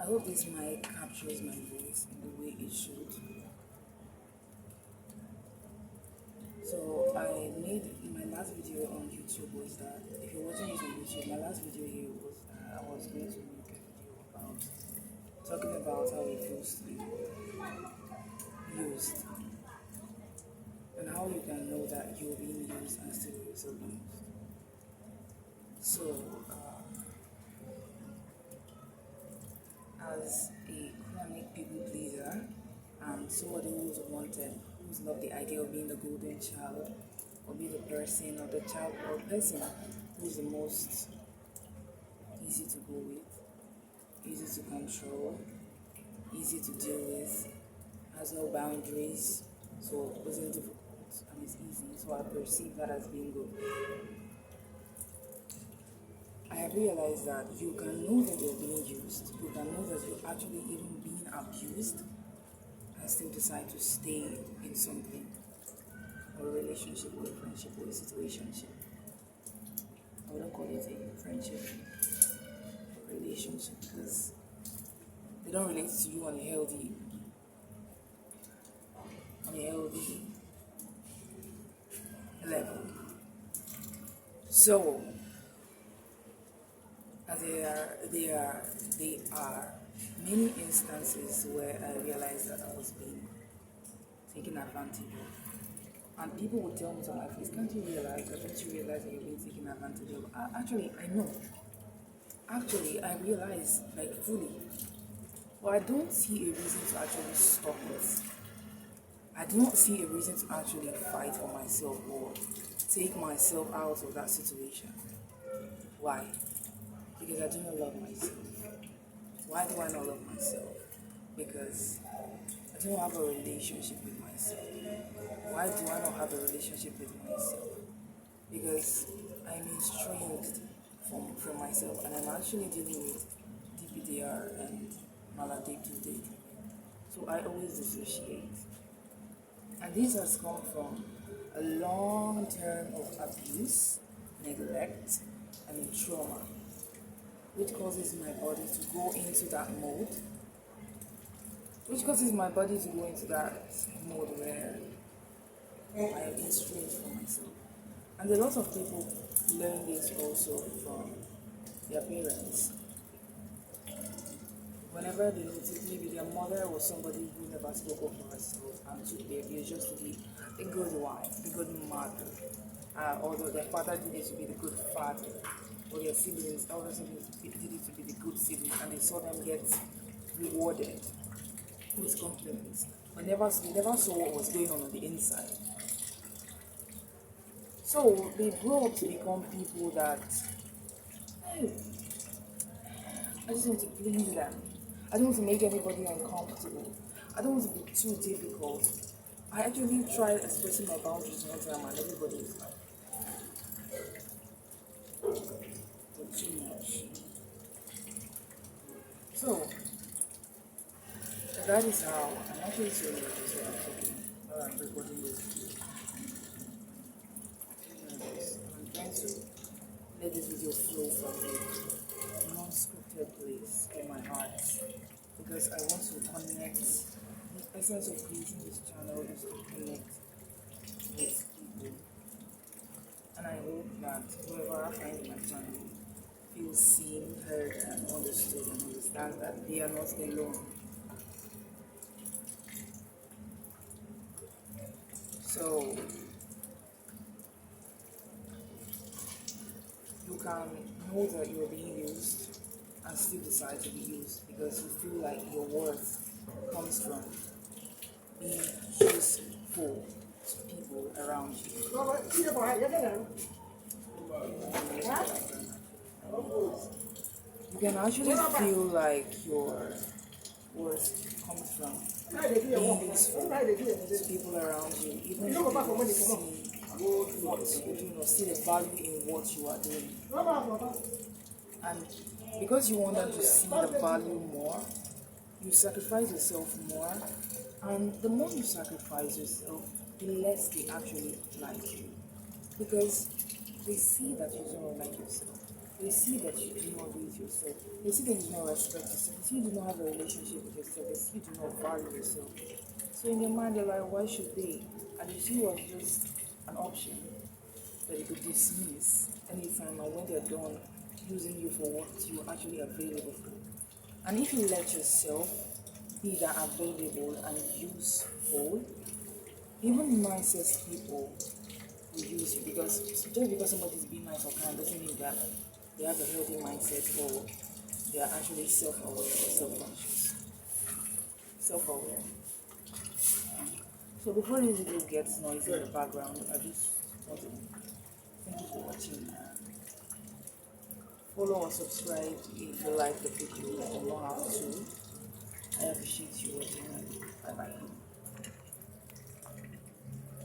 I hope this mic captures my voice in the way it should. So I made my last video on YouTube was that if you're watching this on YouTube, my last video here was that I was going to make a video about talking about how it feels to be used and how you can know that you're being used and still yourself used. So as a chronic people pleaser and somebody who's wanted, who's loved the idea of being the golden child, or be the person or the child or person who's the most easy to go with, easy to control, easy to deal with, has no boundaries, so it wasn't difficult and it's easy. So I perceive that as being good. I have realized that you can know that you're being used, you can know that you're actually even being abused, and still decide to stay in something, or a relationship, or a friendship, or a situationship. I wouldn't call it a friendship, or a relationship, because they don't relate to you on a healthy level. So there are many instances where I realized that I was being taken advantage of. And people would tell me to my face, can't you realize that? Don't you realize that you're being taken advantage of? Actually, I know. Actually, I realize, like, fully. But I don't see a reason to actually stop it. I do not see a reason to actually fight for myself or take myself out of that situation. Why? Because I do not love myself. Why do I not love myself? Because I don't have a relationship with myself. Why do I not have a relationship with myself? Because I'm estranged from myself, and I'm actually dealing with DPDR and maladaptive dating. So I always dissociate. And this has come from a long term of abuse, neglect, and trauma, which causes my body to go into that mode, where I am estranged from myself. And a lot of people learn this also from their parents. Whenever they notice maybe their mother or somebody who never spoke up for herself and took the abuse just to be a good wife, a good mother, although their father did it to be the good father, or their siblings, other siblings did it to be the good siblings, and they saw them get rewarded with compliments. They never saw what was going on the inside. So they grow up to become people that, hey, I just want to please them. I don't want to make anybody uncomfortable. I don't want to be too difficult. I actually tried expressing my boundaries one time and everybody is like, "You're too much." So that is how I'm actually sorry for this what I'm talking about. I'm recording this. I'm trying to let this video flow from a non-scripted place in my heart, because I want to connect. The essence of creating this channel is to connect with people, and I hope that whoever I find in my channel feels seen, heard, and understood, and understands that they are not alone. So you can know that you're being used and still decide to be used, because you feel like your worth comes from being useful to people around you. You can actually feel like your worth comes from being useful to people around you, even if you don't see what you're doing or see the value in what you are doing. And because you want them to see the value more, you sacrifice yourself more, and the more you sacrifice yourself, the less they actually like you, because they see that you don't like yourself. They see that you do not rate yourself. They see that you do not respect yourself. They see you do not have a relationship with yourself. They see you do not value yourself. So in their mind, they're like, why should they? And you see you as just an option that they could dismiss anytime, and when they're done using you for what you're actually available for. And if you let yourself be that available and useful, even nicest people will use you, because just because somebody's being nice or kind doesn't mean that they have a healthy mindset or they are actually self-aware or self-conscious. Self-aware. So before this video gets noisy in the background, I just want to thank you for watching. Follow or subscribe if you like the video. You don't have to. I appreciate you watching. Bye bye.